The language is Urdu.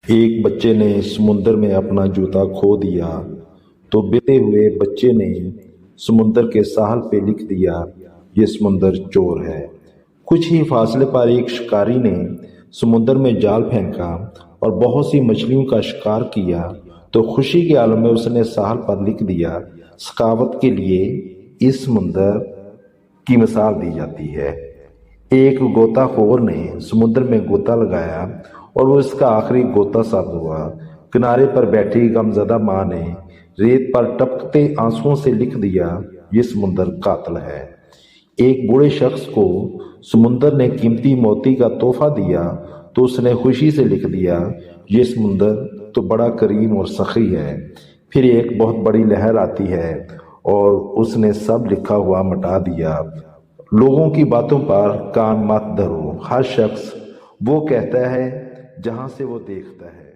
ایک بچے نے سمندر میں اپنا جوتا کھو دیا تو بہتے ہوئے بچے نے سمندر کے ساحل پہ لکھ دیا، یہ سمندر چور ہے۔ کچھ ہی فاصلے پر ایک شکاری نے سمندر میں جال پھینکا اور بہت سی مچھلیوں کا شکار کیا تو خوشی کے عالم میں اس نے ساحل پر لکھ دیا، سخاوت کے لیے اس سمندر کی مثال دی جاتی ہے۔ ایک غوطہ خور نے سمندر میں غوطہ لگایا اور وہ اس کا آخری غوطہ ثابت ہوا۔ کنارے پر بیٹھی غمزدہ ماں نے ریت پر ٹپکتے آنسوؤں سے لکھ دیا، یہ سمندر قاتل ہے۔ ایک بوڑھے شخص کو سمندر نے قیمتی موتی کا تحفہ دیا تو اس نے خوشی سے لکھ دیا، یہ سمندر تو بڑا کریم اور سخی ہے۔ پھر ایک بہت بڑی لہر آتی ہے اور اس نے سب لکھا ہوا مٹا دیا۔ لوگوں کی باتوں پر کان مت دھرو، ہر شخص وہ کہتا ہے جہاں سے وہ دیکھتا ہے۔